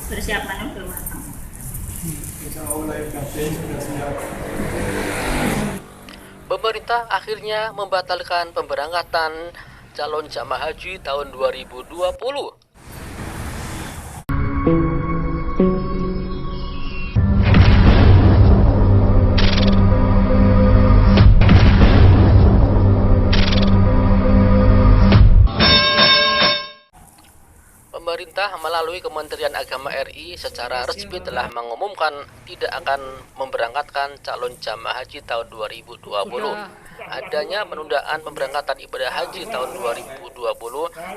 persiapannya belum matang. Pemerintah akhirnya membatalkan pemberangkatan calon jamaah haji tahun 2020. Pemerintah melalui Kementerian Agama RI secara resmi telah mengumumkan tidak akan memberangkatkan calon jamaah haji tahun 2020. Adanya penundaan pemberangkatan ibadah haji tahun 2020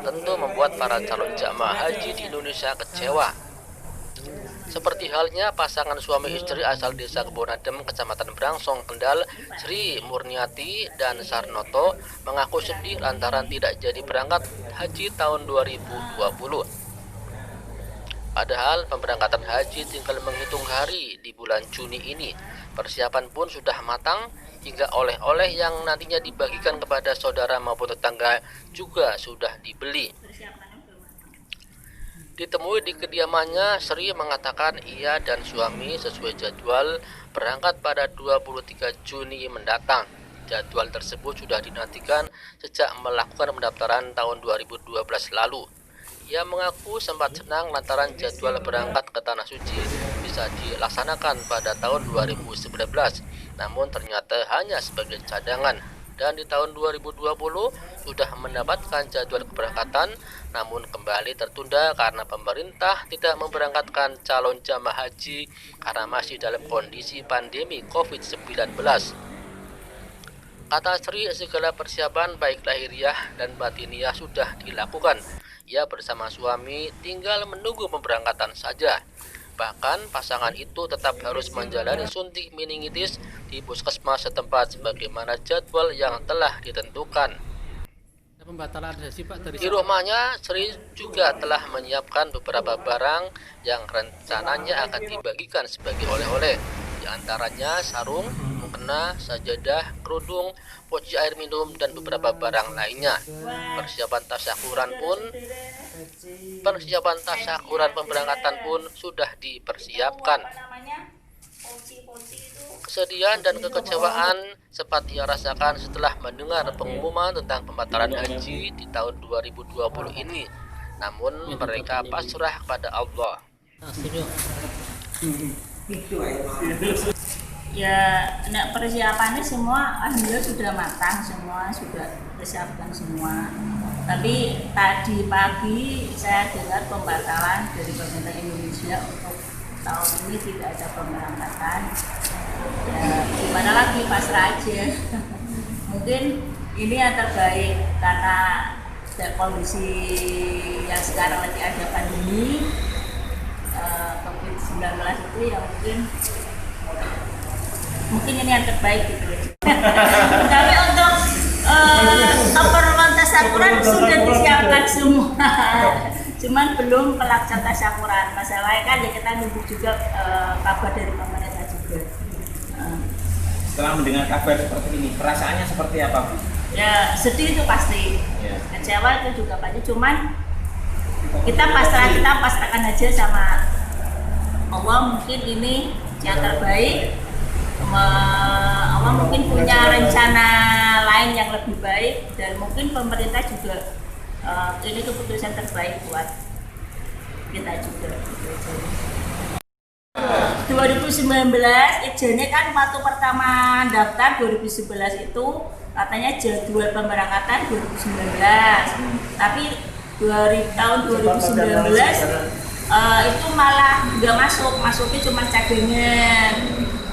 tentu membuat para calon jamaah haji di Indonesia kecewa. Seperti halnya pasangan suami istri asal desa Kebonadem, Kecamatan Brangsong, Kendal, Sri Murniati dan Sarnoto mengaku sedih lantaran tidak jadi berangkat haji tahun 2020. Padahal pemberangkatan haji tinggal menghitung hari di bulan Juni ini. Persiapan pun sudah matang, hingga oleh-oleh yang nantinya dibagikan kepada saudara maupun tetangga juga sudah dibeli. Ditemui di kediamannya, Sri mengatakan ia dan suami sesuai jadwal berangkat pada 23 Juni mendatang. Jadwal tersebut sudah dinantikan sejak melakukan pendaftaran tahun 2012 lalu. Ia mengaku sempat senang lantaran jadwal berangkat ke Tanah Suci bisa dilaksanakan pada tahun 2019, namun ternyata hanya sebagai cadangan. Dan di tahun 2020 sudah mendapatkan jadwal keberangkatan, namun kembali tertunda karena pemerintah tidak memberangkatkan calon jamaah haji karena masih dalam kondisi pandemi COVID-19. Kata Sri, segala persiapan baik lahiriah dan batiniah sudah dilakukan. Ia bersama suami tinggal menunggu pemberangkatan saja. Bahkan pasangan itu tetap harus menjalani suntik meningitis di puskesmas setempat sebagaimana jadwal yang telah ditentukan. Di rumahnya, Sri juga telah menyiapkan beberapa barang yang rencananya akan dibagikan sebagai oleh-oleh. Di antaranya sarung, mukena, sajadah, kerudung, poci air minum, dan beberapa barang lainnya. Persiapan tasyakuran pemberangkatan pun sudah dipersiapkan. Kesedihan dan kekecewaan sempat ia rasakan setelah mendengar pengumuman tentang pembatalan haji di tahun 2020 ini. Namun mereka pasrah kepada Allah. Ya, persiapannya semua alhamdulillah sudah matang, semua sudah persiapkan semua. Tapi tadi pagi saya dengar pembatalan dari pemerintah Indonesia untuk tahun ini tidak ada pemberangkatan. Ya, gimana lagi, pasrah aja. Mungkin ini yang terbaik karena kondisi yang sekarang lagi ada pandemi COVID-19 itu yang mungkin ini yang terbaik gitu. Tapi untuk keperluan tasyakuran sudah disiapkan semua. Cuman belum pelaksanaan tasyakuran. Masalahnya kan ya kita nunggu juga kabar dari pemerintah juga. Setelah mendengar kabar seperti ini, perasaannya seperti apa, Bu? Ya sedih itu pasti. Ya. Kecewa itu juga pasti. Cuman kita pasrahkan aja sama Allah, mungkin ini yang terbaik. Allah mungkin punya rencana lain yang lebih baik dan mungkin pemerintah juga ini keputusan terbaik buat kita juga. 2019 izinnya kan waktu pertama daftar 2011 itu katanya jadwal pemberangkatan 2019, tapi tahun 2019 itu malah nggak masuknya cuma cadangan,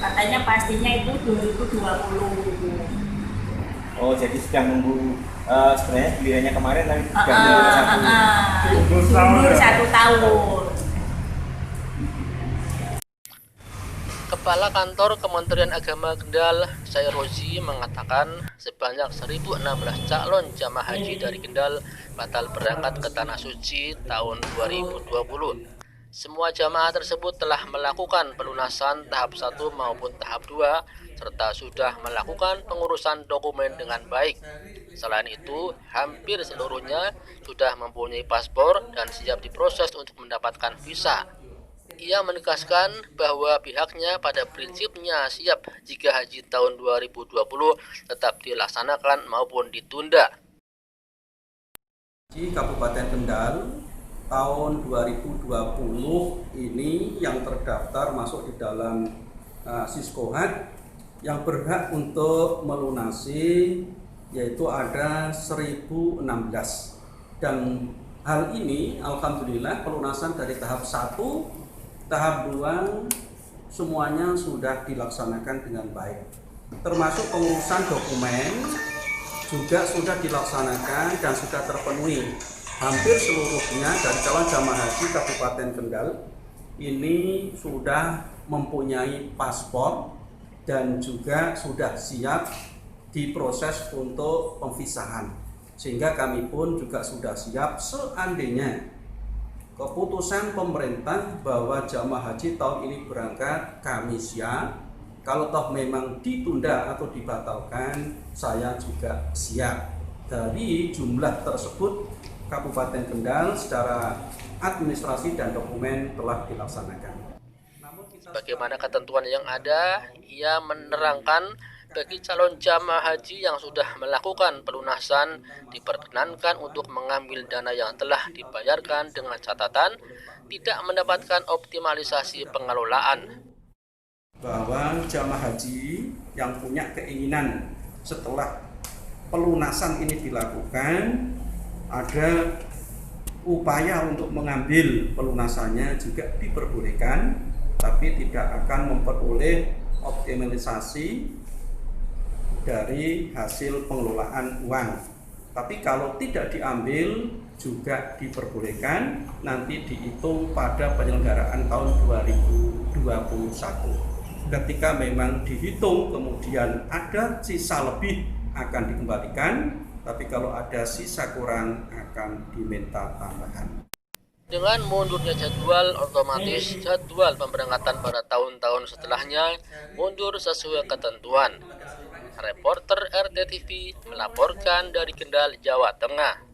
katanya pastinya itu 2020. Oh, jadi sedang nunggu sebenarnya gilirannya kemarin tapi mundur 1 tahun. Kepala Kantor Kementerian Agama Kendal, Sayrozi, mengatakan sebanyak 1.016 calon jamaah haji dari Kendal batal berangkat ke Tanah Suci tahun 2020. Semua jamaah tersebut telah melakukan pelunasan tahap 1 maupun tahap 2 serta sudah melakukan pengurusan dokumen dengan baik. Selain itu, hampir seluruhnya sudah mempunyai paspor dan siap diproses untuk mendapatkan visa. Ia menegaskan bahwa pihaknya pada prinsipnya siap jika haji tahun 2020 tetap dilaksanakan maupun ditunda. Di Kabupaten Kendal tahun 2020 ini yang terdaftar masuk di dalam Siskohat yang berhak untuk melunasi yaitu ada 1016, dan hal ini alhamdulillah pelunasan dari tahap 1, tahap 2 semuanya sudah dilaksanakan dengan baik, termasuk pengurusan dokumen juga sudah dilaksanakan dan sudah terpenuhi hampir seluruhnya. Dari calon jamaah haji Kabupaten Kendal ini sudah mempunyai paspor dan juga sudah siap diproses untuk pemvisahan, sehingga kami pun juga sudah siap seandainya keputusan pemerintah bahwa jamaah haji tahun ini berangkat, kami siap. Kalau toh memang ditunda atau dibatalkan, saya juga siap. Dari jumlah tersebut, Kabupaten Kendal secara administrasi dan dokumen telah dilaksanakan. Bagaimana ketentuan yang ada, ia menerangkan bagi calon jamaah haji yang sudah melakukan pelunasan diperkenankan untuk mengambil dana yang telah dibayarkan dengan catatan tidak mendapatkan optimalisasi pengelolaan. Bahwa jamaah haji yang punya keinginan setelah pelunasan ini dilakukan, ada upaya untuk mengambil pelunasannya juga diperbolehkan, tapi tidak akan memperoleh optimalisasi dari hasil pengelolaan uang. Tapi kalau tidak diambil juga diperbolehkan, nanti dihitung pada penyelenggaraan tahun 2021. Ketika memang dihitung kemudian ada sisa lebih akan dikembalikan, tapi kalau ada sisa kurang akan diminta tambahan. Dengan mundurnya jadwal, otomatis jadwal pemberangkatan pada tahun-tahun setelahnya mundur sesuai ketentuan. Reporter RTTV melaporkan dari Kendal, Jawa Tengah.